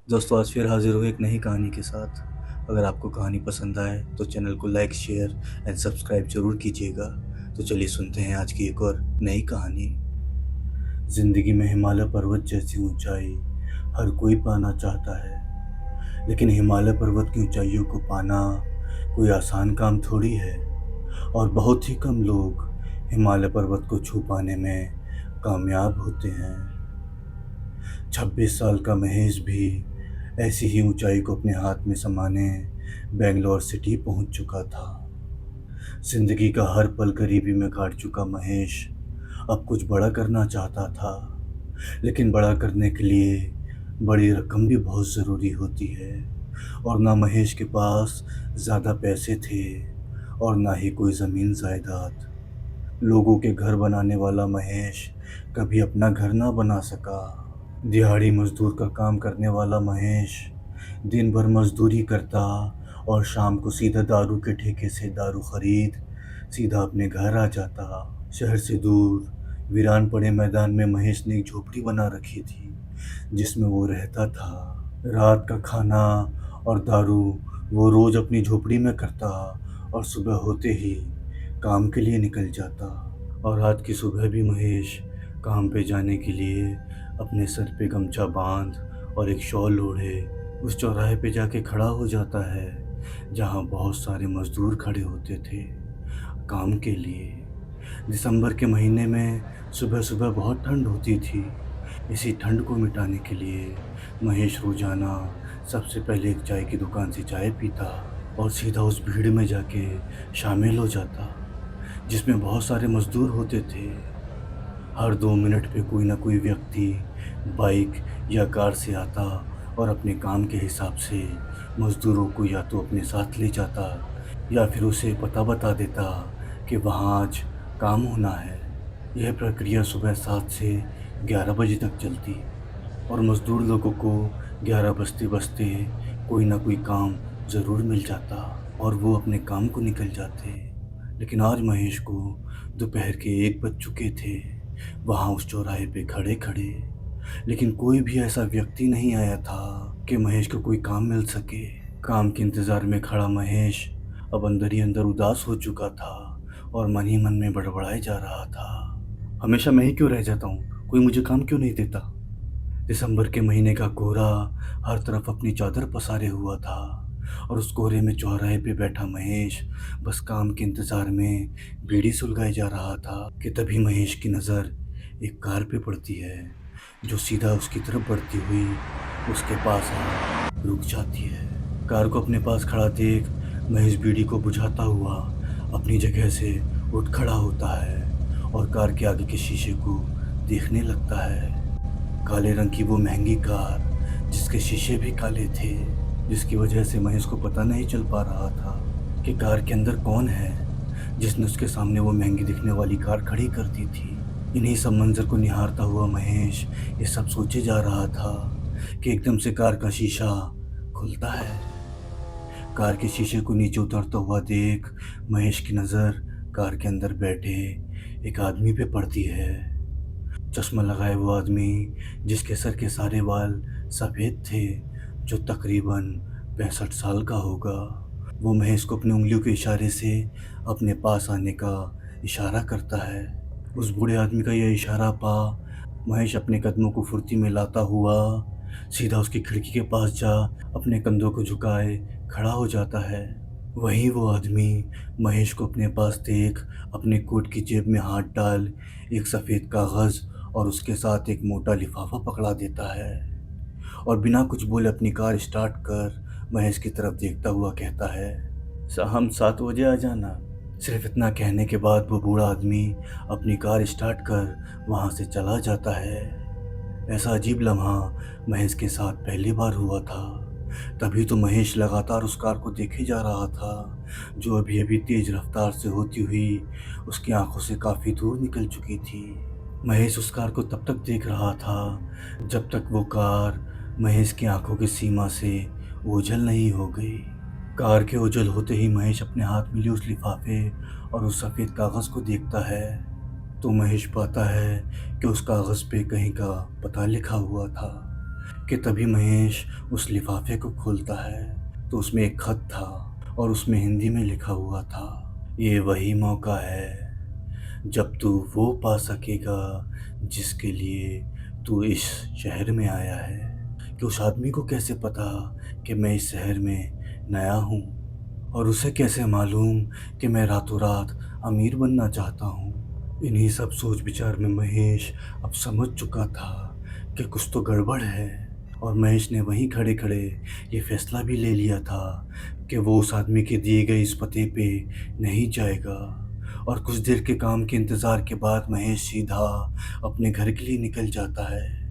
दोस्तों आज फिर हाजिर हुए एक नई कहानी के साथ। अगर आपको कहानी पसंद आए तो चैनल को लाइक शेयर एंड सब्सक्राइब जरूर कीजिएगा। तो चलिए सुनते हैं आज की एक और नई कहानी। जिंदगी में हिमालय पर्वत जैसी ऊंचाई हर कोई पाना चाहता है, लेकिन हिमालय पर्वत की ऊंचाइयों को पाना कोई आसान काम थोड़ी है। और बहुत ही कम लोग हिमालय पर्वत को छू पाने में कामयाब होते हैं। 26 साल का महेश भी ऐसी ही ऊंचाई को अपने हाथ में समाने बेंगलोर सिटी पहुंच चुका था। जिंदगी का हर पल गरीबी में काट चुका महेश अब कुछ बड़ा करना चाहता था, लेकिन बड़ा करने के लिए बड़ी रकम भी बहुत ज़रूरी होती है। और ना महेश के पास ज़्यादा पैसे थे और ना ही कोई ज़मीन जायदाद। लोगों के घर बनाने वाला महेश कभी अपना घर ना बना सका। दिहाड़ी मजदूर का काम करने वाला महेश दिन भर मजदूरी करता और शाम को सीधा दारू के ठेके से दारू खरीद सीधा अपने घर आ जाता। शहर से दूर वीरान पड़े मैदान में महेश ने एक झोपड़ी बना रखी थी जिसमें वो रहता था। रात का खाना और दारू वो रोज़ अपनी झोपड़ी में करता और सुबह होते ही काम के लिए निकल जाता। और रात की सुबह भी महेश काम पे जाने के लिए अपने सर पे गमछा बांध और एक शॉल ओढ़े उस चौराहे पे जाके खड़ा हो जाता है जहाँ बहुत सारे मजदूर खड़े होते थे काम के लिए। दिसंबर के महीने में सुबह सुबह बहुत ठंड होती थी। इसी ठंड को मिटाने के लिए महेश रोजाना सबसे पहले एक चाय की दुकान से चाय पीता और सीधा उस भीड़ में जाके शामिल हो जाता जिसमें बहुत सारे मजदूर होते थे। हर 2 मिनट पे कोई ना कोई व्यक्ति बाइक या कार से आता और अपने काम के हिसाब से मजदूरों को या तो अपने साथ ले जाता या फिर उसे पता बता देता कि वहाँ आज काम होना है। यह प्रक्रिया सुबह 7 से 11 बजे तक चलती और मज़दूर लोगों को 11 बजते बजते कोई ना कोई काम ज़रूर मिल जाता और वो अपने काम को निकल जाते। लेकिन आज महेश को दोपहर के 1 बज चुके थे वहाँ उस चौराहे पे खड़े खड़े, लेकिन कोई भी ऐसा व्यक्ति नहीं आया था कि महेश को कोई काम मिल सके। काम के इंतज़ार में खड़ा महेश अब अंदर ही अंदर उदास हो चुका था और मन ही मन में बड़बड़ाए जा रहा था, हमेशा मैं ही क्यों रह जाता हूँ, कोई मुझे काम क्यों नहीं देता। दिसंबर के महीने का कोहरा हर तरफ अपनी चादर पसारे हुआ था और उस कोहरे में चौराहे पे बैठा महेश बस काम के इंतज़ार में बीड़ी सुलगाए जा रहा था कि तभी महेश की नज़र एक कार पे पड़ती है जो सीधा उसकी तरफ बढ़ती हुई उसके पास आ रुक जाती है। कार को अपने पास खड़ा देख महेश बीड़ी को बुझाता हुआ अपनी जगह से उठ खड़ा होता है और कार के आगे के शीशे को देखने लगता है। काले रंग की वो महंगी कार जिसके शीशे भी काले थे, जिसकी वजह से महेश को पता नहीं चल पा रहा था कि कार के अंदर कौन है जिसने उसके सामने वो महंगी दिखने वाली कार खड़ी कर दी थी। इन्हीं सब मंजर को निहारता हुआ महेश ये सब सोचे जा रहा था कि एकदम से कार का शीशा खुलता है। कार के शीशे को नीचे उतरता हुआ देख महेश की नज़र कार के अंदर बैठे एक आदमी पे पड़ती है। चश्मा लगाए वो आदमी जिसके सर के सारे बाल सफ़ेद थे, जो तकरीबन 65 साल का होगा। वो महेश को अपनी उंगलियों के इशारे से अपने पास आने का इशारा करता है। उस बूढ़े आदमी का यह इशारा पा महेश अपने कदमों को फुर्ती में लाता हुआ सीधा उसकी खिड़की के पास जा अपने कंधों को झुकाए खड़ा हो जाता है। वहीं वो आदमी महेश को अपने पास देख अपने कोट की जेब में हाथ डाल एक सफ़ेद कागज़ और उसके साथ एक मोटा लिफाफा पकड़ा देता है और बिना कुछ बोले अपनी कार स्टार्ट कर महेश की तरफ देखता हुआ कहता है, शाम 7 बजे आ जाना। सिर्फ इतना कहने के बाद वो बूढ़ा आदमी अपनी कार स्टार्ट कर वहाँ से चला जाता है। ऐसा अजीब लम्हा महेश के साथ पहली बार हुआ था। तभी तो महेश लगातार उस कार को देखे जा रहा था जो अभी अभी तेज रफ्तार से होती हुई उसकी आंखों से काफ़ी दूर निकल चुकी थी। महेश उस कार को तब तक देख रहा था जब तक वो कार महेश की आंखों की सीमा से ओझल नहीं हो गई। कार के ओझल होते ही महेश अपने हाथ में लिए उस लिफाफे और उस सफ़ेद कागज़ को देखता है तो महेश पाता है कि उस कागज़ पे कहीं का पता लिखा हुआ था। कि तभी महेश उस लिफाफे को खोलता है तो उसमें एक खत था और उसमें हिंदी में लिखा हुआ था, ये वही मौका है जब तू वो पा सकेगा जिसके लिए तू इस शहर में आया है। कि उस आदमी को कैसे पता कि मैं इस शहर में नया हूँ, और उसे कैसे मालूम कि मैं रातों रात अमीर बनना चाहता हूँ। इन्हीं सब सोच विचार में महेश अब समझ चुका था कि कुछ तो गड़बड़ है, और महेश ने वहीं खड़े खड़े ये फैसला भी ले लिया था कि वो उस आदमी के दिए गए इस पते पे नहीं जाएगा। और कुछ देर के काम के इंतज़ार के बाद महेश सीधा अपने घर के लिए निकल जाता है।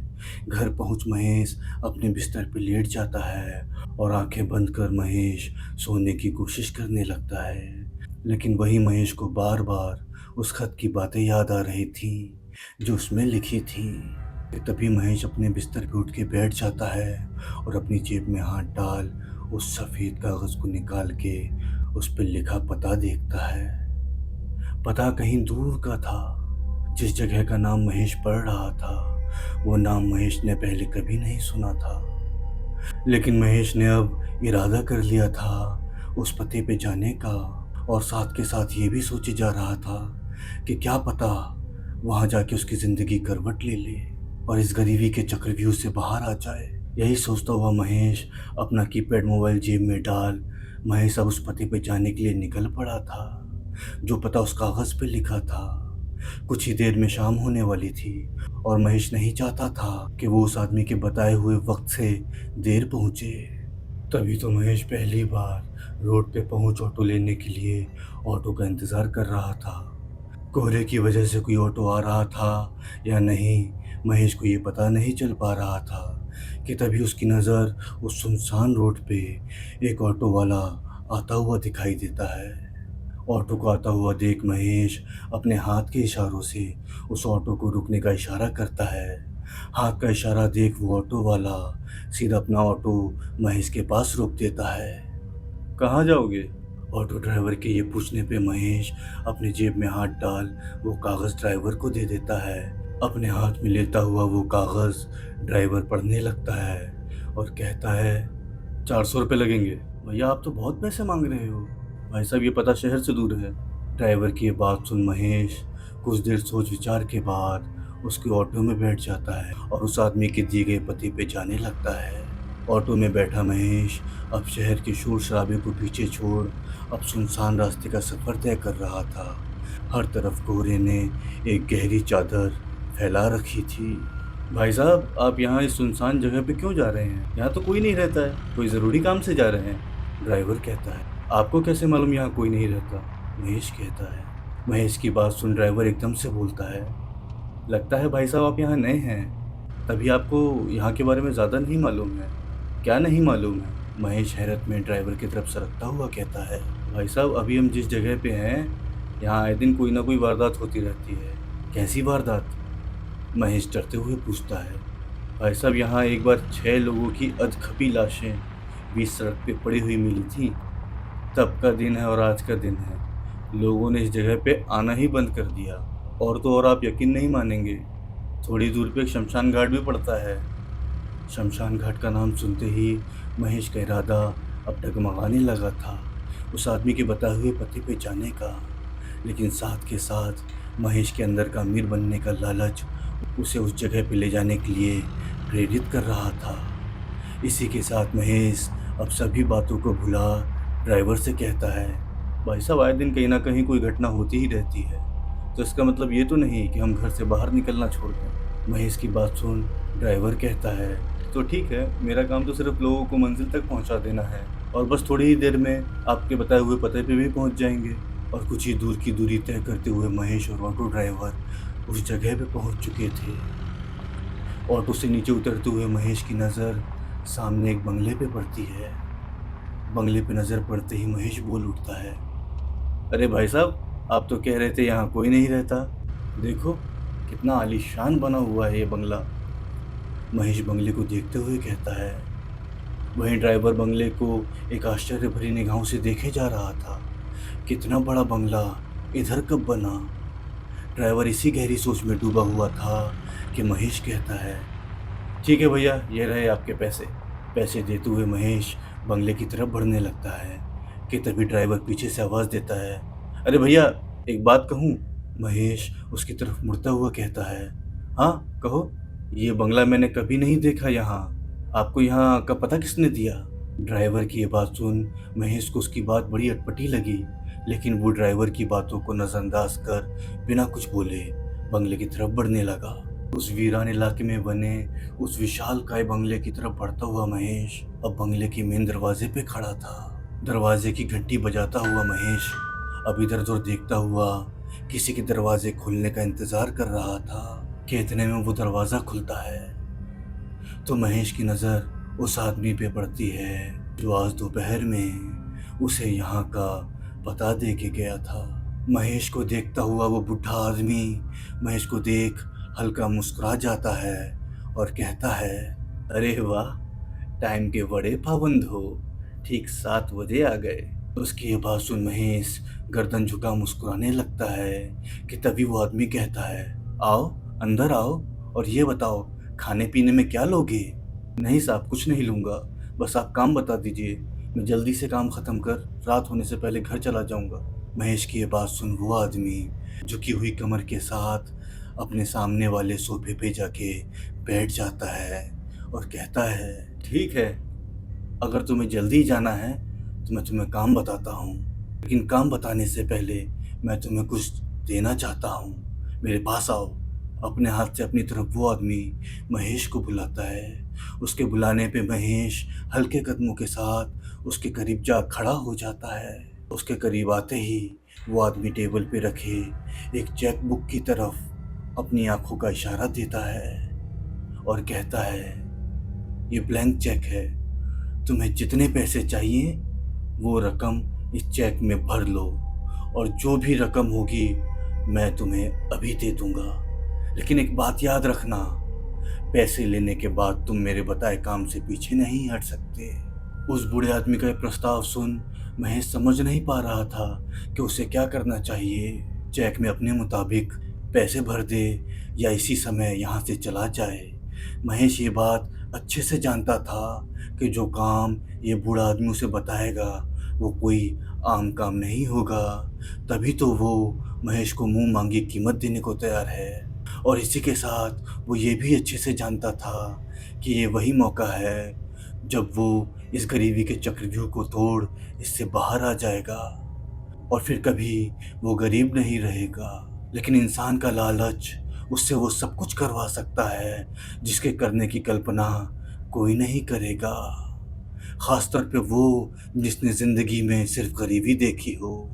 घर पहुंच महेश अपने बिस्तर पे लेट जाता है और आंखें बंद कर महेश सोने की कोशिश करने लगता है। लेकिन वही महेश को बार बार उस खत की बातें याद आ रही थीं जो उसमें लिखी थी। तभी महेश अपने बिस्तर पे उठ के बैठ जाता है और अपनी जेब में हाथ डाल उस सफ़ेद कागज़ को निकाल के उस पर लिखा पता देखता है। पता कहीं दूर का था। जिस जगह का नाम महेश पढ़ रहा था वो नाम महेश ने पहले कभी नहीं सुना था। लेकिन महेश ने अब इरादा कर लिया था उस पते पे जाने का, और साथ के साथ ये भी सोचे जा रहा था कि क्या पता वहाँ जाके उसकी ज़िंदगी करवट ले ले और इस गरीबी के चक्रव्यूह से बाहर आ जाए। यही सोचता हुआ महेश अपना कीपैड मोबाइल जेब में डाल महेश अब उस पते पे जाने के लिए निकल पड़ा था जो पता उस कागज़ पे लिखा था। कुछ ही देर में शाम होने वाली थी और महेश नहीं चाहता था कि वो उस आदमी के बताए हुए वक्त से देर पहुंचे। तभी तो महेश पहली बार रोड पे पहुंच ऑटो लेने के लिए ऑटो का इंतज़ार कर रहा था। कोहरे की वजह से कोई ऑटो आ रहा था या नहीं महेश को ये पता नहीं चल पा रहा था कि तभी उसकी नज़र उस सुनसान रोड पे एक ऑटो वाला आता हुआ दिखाई देता है। ऑटो को आता हुआ देख महेश अपने हाथ के इशारों से उस ऑटो को रुकने का इशारा करता है। हाथ का इशारा देख वो ऑटो वाला सीधा अपना ऑटो महेश के पास रोक देता है। कहाँ जाओगे? ऑटो ड्राइवर के ये पूछने पे महेश अपनी जेब में हाथ डाल वो कागज़ ड्राइवर को दे देता है। अपने हाथ में लेता हुआ वो कागज़ ड्राइवर पढ़ने लगता है और कहता है, 400 रुपये लगेंगे। भैया आप तो बहुत पैसे मांग रहे हो। भाई साहब ये पता शहर से दूर है। ड्राइवर की ये बात सुन महेश कुछ देर सोच विचार के बाद उसके ऑटो में बैठ जाता है और उस आदमी के दिए गए पते पे जाने लगता है। ऑटो में बैठा महेश अब शहर के शोर शराबे को पीछे छोड़ अब सुनसान रास्ते का सफ़र तय कर रहा था। हर तरफ कोहरे ने एक गहरी चादर फैला रखी थी। भाई साहब आप यहाँ इस सुनसान जगह पे क्यों जा रहे हैं? यहाँ तो कोई नहीं रहता है, कोई ज़रूरी काम से जा रहे हैं। ड्राइवर कहता है, आपको कैसे मालूम यहाँ कोई नहीं रहता? महेश कहता है। महेश की बात सुन ड्राइवर एकदम से बोलता है, लगता है भाई साहब आप यहाँ नए हैं, तभी आपको यहाँ के बारे में ज़्यादा नहीं मालूम है। क्या नहीं मालूम है? महेश हैरत में ड्राइवर की तरफ सरकता हुआ कहता है, भाई साहब अभी हम जिस जगह पे हैं यहाँ आए दिन कोई ना कोई वारदात होती रहती है। कैसी वारदात? महेश डरते हुए पूछता है। भाई साहब यहाँ एक बार 6 लोगों की अधखपी लाशें बीच सड़क पे पड़ी हुई मिली थी। तब का दिन है और आज का दिन है। लोगों ने इस जगह पे आना ही बंद कर दिया। और तो और आप यकीन नहीं मानेंगे, थोड़ी दूर पे एक शमशान घाट भी पड़ता है। शमशान घाट का नाम सुनते ही महेश का इरादा अब डगमगाने लगा था उस आदमी के बताए हुए पते पे जाने का। लेकिन साथ के साथ महेश के अंदर का अमीर बनने का लालच उसे उस जगह पे ले जाने के लिए प्रेरित कर रहा था। इसी के साथ महेश अब सभी बातों को भुला ड्राइवर से कहता है, भाई साहब आए दिन कहीं ना कहीं कोई घटना होती ही रहती है, तो इसका मतलब ये तो नहीं कि हम घर से बाहर निकलना छोड़ दें। महेश की बात सुन ड्राइवर कहता है, तो ठीक है, मेरा काम तो सिर्फ लोगों को मंजिल तक पहुंचा देना है और बस थोड़ी ही देर में आपके बताए हुए पते पे भी पहुंच जाएंगे। और कुछ ही दूर की दूरी तय करते हुए महेश और ऑटो ड्राइवर उस जगह पे पहुंच चुके थे। ऑटो से नीचे उतरते हुए महेश की नज़र सामने एक बंगले पे पड़ती है। बंगले पे नज़र पड़ते ही महेश बोल उठता है, अरे भाई साहब आप तो कह रहे थे यहाँ कोई नहीं रहता, देखो कितना आलीशान बना हुआ है ये बंगला। महेश बंगले को देखते हुए कहता है। वहीं ड्राइवर बंगले को एक आश्चर्य भरी निगाहों से देखे जा रहा था। कितना बड़ा बंगला इधर कब बना? ड्राइवर इसी गहरी सोच में डूबा हुआ था कि महेश कहता है, ठीक है भैया, ये रहे आपके पैसे। पैसे देते हुए महेश बंगले की तरफ बढ़ने लगता है कि तभी ड्राइवर पीछे से आवाज़ देता है, अरे भैया, एक बात कहूँ? महेश उसकी तरफ मुड़ता हुआ कहता है, हाँ कहो। ये बंगला मैंने कभी नहीं देखा यहाँ। आपको यहाँ का पता किसने दिया? ड्राइवर की ये बात सुन महेश को उसकी बात बड़ी अटपटी लगी, लेकिन वो ड्राइवर की बातों को नज़रअंदाज कर बिना कुछ बोले बंगले की तरफ बढ़ने लगा। उस वीरान इलाके में बने उस विशालकाय बंगले की तरफ बढ़ता हुआ महेश अब बंगले के मेन दरवाजे पे खड़ा था। दरवाजे की घंटी बजाता हुआ महेश अब इधर उधर देखता हुआ किसी के दरवाजे खुलने का इंतजार कर रहा था कि इतने में वो दरवाज़ा खुलता है तो महेश की नज़र उस आदमी पे पड़ती है जो आज दोपहर में उसे यहाँ का पता दे के गया था। महेश को देखता हुआ वो बूढ़ा आदमी महेश को देख हल्का मुस्कुरा जाता है और कहता है, अरे वाह, टाइम के बड़े पाबंद हो, ठीक 7 बजे आ गए। उसकी ये बात सुन महेश गर्दन झुका मुस्कुराने लगता है कि तभी वो आदमी कहता है, आओ अंदर आओ और ये बताओ खाने पीने में क्या लोगे? नहीं साहब, कुछ नहीं लूँगा, बस आप काम बता दीजिए, मैं जल्दी से काम ख़त्म कर रात होने से पहले घर चला जाऊँगा। महेश की ये बात सुन वो आदमी झुकी हुई कमर के साथ अपने सामने वाले सोफे पे जाके बैठ जाता है और कहता है, ठीक है, अगर तुम्हें जल्दी जाना है तो मैं तुम्हें काम बताता हूँ, लेकिन काम बताने से पहले मैं तुम्हें कुछ देना चाहता हूँ, मेरे पास आओ। अपने हाथ से अपनी तरफ वो आदमी महेश को बुलाता है। उसके बुलाने पे महेश हल्के कदमों के साथ उसके करीब जा खड़ा हो जाता है। उसके करीब आते ही वो आदमी टेबल पे रखे एक चेक बुक की तरफ अपनी आंखों का इशारा देता है और कहता है, ये ब्लैंक चेक है, तुम्हें जितने पैसे चाहिए वो रकम इस चेक में भर लो और जो भी रकम होगी मैं तुम्हें अभी दे दूंगा, लेकिन एक बात याद रखना, पैसे लेने के बाद तुम मेरे बताए काम से पीछे नहीं हट सकते। उस बूढ़े आदमी का ये प्रस्ताव सुन महेश समझ नहीं पा रहा था कि उसे क्या करना चाहिए। चेक में अपने मुताबिक पैसे भर दे या इसी समय यहाँ से चला जाए। महेश ये बात अच्छे से जानता था कि जो काम ये बूढ़ा आदमी उसे बताएगा वो कोई आम काम नहीं होगा, तभी तो वो महेश को मुंह मांगी कीमत देने को तैयार है। और इसी के साथ वो ये भी अच्छे से जानता था कि ये वही मौका है जब वो इस गरीबी के चक्रव्यूह को तोड़ इससे बाहर आ जाएगा और फिर कभी वो गरीब नहीं रहेगा। लेकिन इंसान का लालच उससे वो सब कुछ करवा सकता है जिसके करने की कल्पना कोई नहीं करेगा, खासतौर पे वो जिसने ज़िंदगी में सिर्फ गरीबी देखी हो।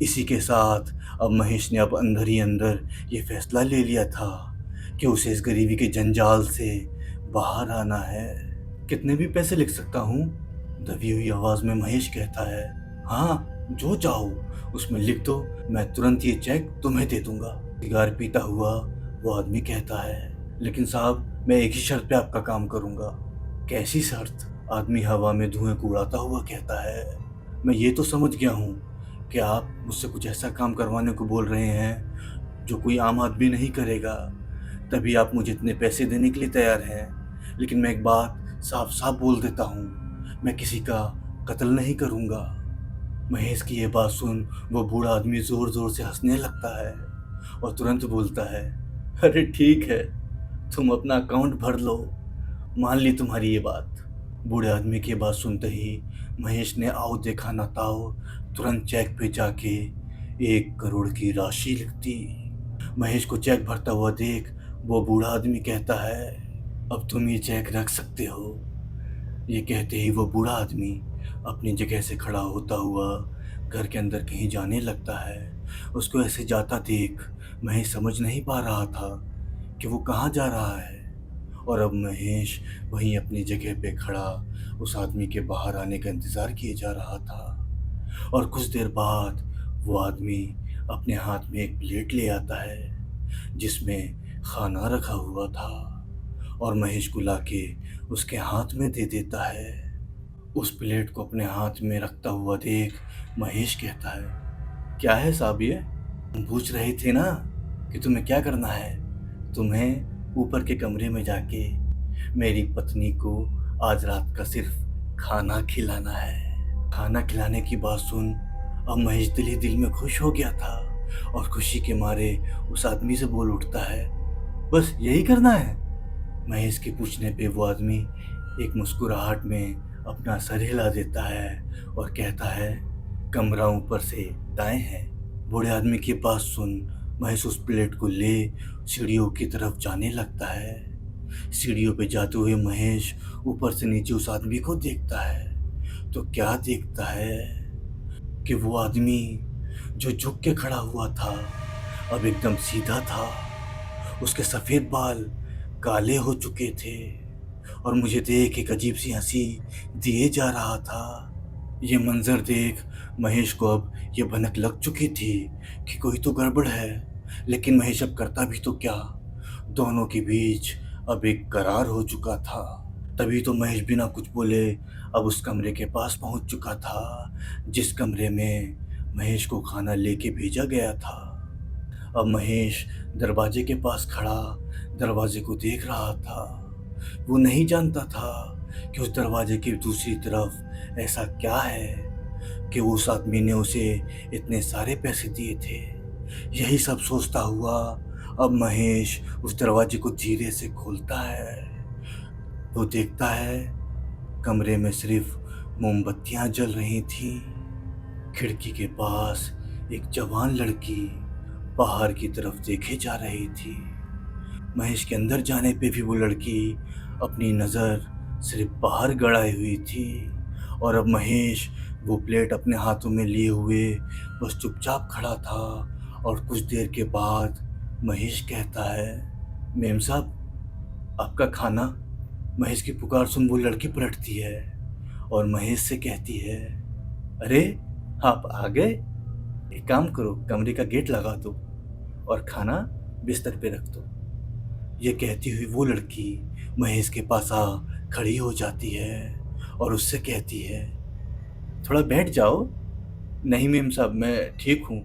इसी के साथ अब महेश ने अब अंदर ही अंदर ये फैसला ले लिया था कि उसे इस गरीबी के जंजाल से बाहर आना है। कितने भी पैसे लिख सकता हूँ? दबी हुई आवाज़ में महेश कहता है, हाँ जो चाहो उसमें लिख दो, मैं तुरंत ये चेक तुम्हें दे दूंगा। सिगार पीता हुआ वो आदमी कहता है, लेकिन साहब मैं एक ही शर्त पे आपका काम करूँगा। कैसी शर्त? आदमी हवा में धुएं को उड़ाता हुआ कहता है, मैं ये तो समझ गया हूँ कि आप मुझसे कुछ ऐसा काम करवाने को बोल रहे हैं जो कोई आम आदमी नहीं करेगा, तभी आप मुझे इतने पैसे देने के लिए तैयार हैं। लेकिन मैं एक बात साफ साफ बोल देता हूँ, मैं किसी का कत्ल नहीं करूँगा। महेश की ये बात सुन वो बूढ़ा आदमी ज़ोर ज़ोर से हंसने लगता है और तुरंत बोलता है, अरे ठीक है, तुम अपना अकाउंट भर लो, मान ली तुम्हारी ये बात। बूढ़े आदमी की बात सुनते ही महेश ने आओ देखा ना ताओ तुरंत चेक पे जाके 1 करोड़ की राशि लिख दी। महेश को चेक भरता हुआ देख वो बूढ़ा आदमी कहता है, अब तुम ये चेक रख सकते हो। ये कहते ही वो बूढ़ा आदमी अपनी जगह से खड़ा होता हुआ घर के अंदर कहीं जाने लगता है। उसको ऐसे जाता देख महेश समझ नहीं पा रहा था कि वो कहाँ जा रहा है और अब महेश वहीं अपनी जगह पे खड़ा उस आदमी के बाहर आने का इंतज़ार किए जा रहा था। और कुछ देर बाद वो आदमी अपने हाथ में एक प्लेट ले आता है जिसमें खाना रखा हुआ था और महेश को लाके उसके हाथ में दे देता है। उस प्लेट को अपने हाथ में रखता हुआ देख महेश कहता है, क्या है साहब ये? तुम पूछ रहे थे ना कि तुम्हें क्या करना है? तुम्हें ऊपर के कमरे में जाके मेरी पत्नी को आज रात का सिर्फ खाना खिलाना है। खाना खिलाने की बात सुन अब महेश दिल ही दिल में खुश हो गया था और खुशी के मारे उस आदमी से बोल उठता है, बस यही करना है? महेश के पूछने पे वो आदमी एक मुस्कुराहट में अपना सर हिला देता है और कहता है, कमरा ऊपर से दाएं है। बूढ़े आदमी की बात सुन महेश उस प्लेट को ले सीढ़ियों की तरफ जाने लगता है। सीढ़ियों पे जाते हुए महेश ऊपर से नीचे उस आदमी को देखता है तो क्या देखता है कि वो आदमी जो झुक के खड़ा हुआ था अब एकदम सीधा था। उसके सफ़ेद बाल काले हो चुके थे और मुझे देख एक अजीब सी हंसी दिए जा रहा था। ये मंजर देख महेश को अब ये भनक लग चुकी थी कि कोई तो गड़बड़ है, लेकिन महेश अब करता भी तो क्या। दोनों के बीच अब एक करार हो चुका था। तभी तो महेश बिना कुछ बोले अब उस कमरे के पास पहुंच चुका था जिस कमरे में महेश को खाना लेके भेजा गया था। अब महेश दरवाजे के पास खड़ा दरवाजे को देख रहा था। वो नहीं जानता था कि उस दरवाजे की दूसरी तरफ ऐसा क्या है कि उस आदमी ने उसे इतने सारे पैसे दिए थे। यही सब सोचता हुआ अब महेश उस दरवाजे को धीरे से खोलता है। वो देखता है कमरे में सिर्फ मोमबत्तियां जल रही थी। खिड़की के पास एक जवान लड़की बाहर की तरफ देखे जा रही थी। महेश के अंदर जाने पे भी वो लड़की अपनी नज़र सिर्फ बाहर गड़ाई हुई थी और अब महेश वो प्लेट अपने हाथों में लिए हुए बस चुपचाप खड़ा था। और कुछ देर के बाद महेश कहता है, मेम साहब आपका खाना। महेश की पुकार सुन वो लड़की पलटती है और महेश से कहती है, अरे आप आ गए? एक काम करो, कमरे का गेट लगा दो और खाना बिस्तर पे रख दो। ये कहती हुई वो लड़की महेश के पास आ खड़ी हो जाती है और उससे कहती है, थोड़ा बैठ जाओ। नहीं मेम साहब मैं ठीक हूँ,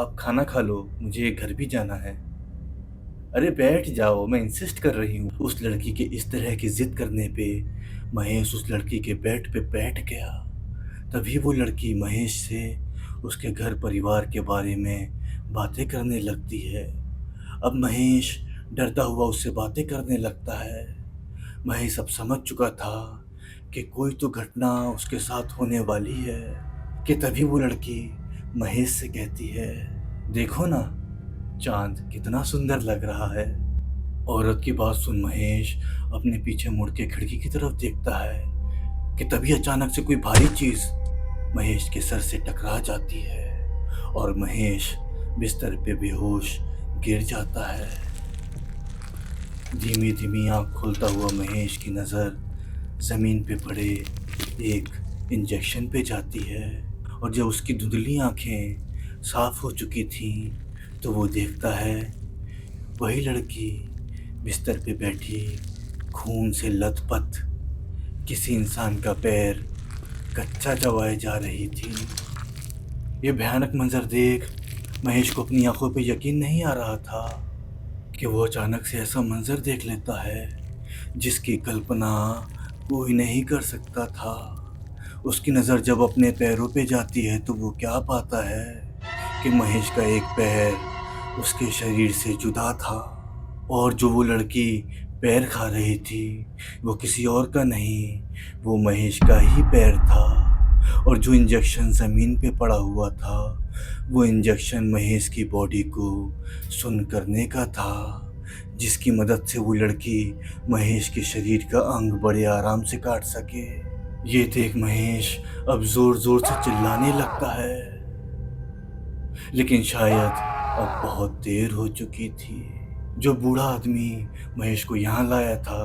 आप खाना खा लो, मुझे घर भी जाना है। अरे बैठ जाओ, मैं इंसिस्ट कर रही हूँ। उस लड़की के इस तरह की जिद करने पे महेश उस लड़की के बेड पे बैठ गया। तभी वो लड़की महेश से उसके घर परिवार के बारे में बातें करने लगती है। अब महेश डरता हुआ उससे बातें करने लगता है। महेश अब समझ चुका था कि कोई तो घटना उसके साथ होने वाली है कि तभी वो लड़की महेश से कहती है, देखो ना चांद कितना सुंदर लग रहा है। औरत की बात सुन महेश अपने पीछे मुड़ के खिड़की की तरफ देखता है कि तभी अचानक से कोई भारी चीज़ महेश के सर से टकरा जाती है और महेश बिस्तर पे बेहोश गिर जाता है। धीमी धीमी आँख खोलता हुआ महेश की नज़र ज़मीन पे पड़े एक इंजेक्शन पे जाती है और जब उसकी धुंधली आँखें साफ हो चुकी थीं तो वो देखता है वही लड़की बिस्तर पे बैठी खून से लथपथ किसी इंसान का पैर कच्चा चबाए जा रही थी। ये भयानक मंजर देख महेश को अपनी आंखों पे यकीन नहीं आ रहा था कि वो अचानक से ऐसा मंजर देख लेता है जिसकी कल्पना कोई नहीं कर सकता था। उसकी नज़र जब अपने पैरों पे जाती है तो वो क्या पाता है कि महेश का एक पैर उसके शरीर से जुदा था और जो वो लड़की पैर खा रही थी वो किसी और का नहीं, वो महेश का ही पैर था। और जो इंजेक्शन ज़मीन पे पड़ा हुआ था वो इंजेक्शन महेश की बॉडी को सुन्न करने का था, जिसकी मदद से वो लड़की महेश के शरीर का अंग बड़े आराम से काट सके। ये देख महेश अब ज़ोर ज़ोर से चिल्लाने लगता है, लेकिन शायद अब बहुत देर हो चुकी थी। जो बूढ़ा आदमी महेश को यहाँ लाया था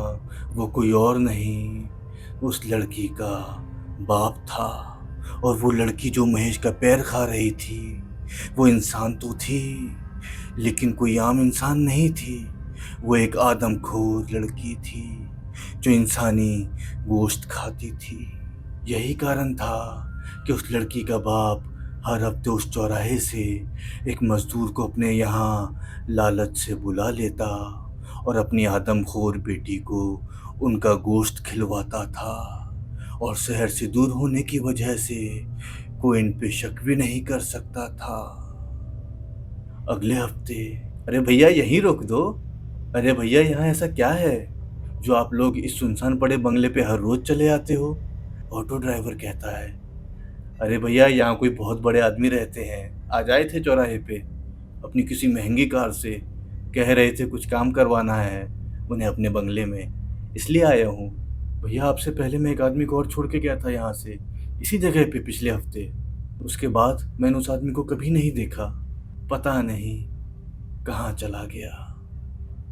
वो कोई और नहीं, उस लड़की का बाप था। और वो लड़की जो महेश का पैर खा रही थी वो इंसान तो थी, लेकिन कोई आम इंसान नहीं थी। वो एक आदमखोर लड़की थी जो इंसानी गोश्त खाती थी। यही कारण था कि उस लड़की का बाप हर हफ्ते उस चौराहे से एक मज़दूर को अपने यहाँ लालच से बुला लेता और अपनी आदमखोर बेटी को उनका गोश्त खिलवाता था और शहर से दूर होने की वजह से कोई इन पे शक भी नहीं कर सकता था। अगले हफ्ते, अरे भैया यहीं रोक दो। अरे भैया यहाँ ऐसा क्या है जो आप लोग इस सुनसान पड़े बंगले पे हर रोज चले आते हो? ऑटो ड्राइवर कहता है, अरे भैया यहाँ कोई बहुत बड़े आदमी रहते हैं, आज आए थे चौराहे पे अपनी किसी महंगी कार से, कह रहे थे कुछ काम करवाना है उन्हें अपने बंगले में, इसलिए आया हूँ। भैया आपसे पहले मैं एक आदमी को और छोड़ के गया था यहाँ से, इसी जगह पे पिछले हफ्ते। उसके बाद मैंने उस आदमी को कभी नहीं देखा, पता नहीं कहाँ चला गया।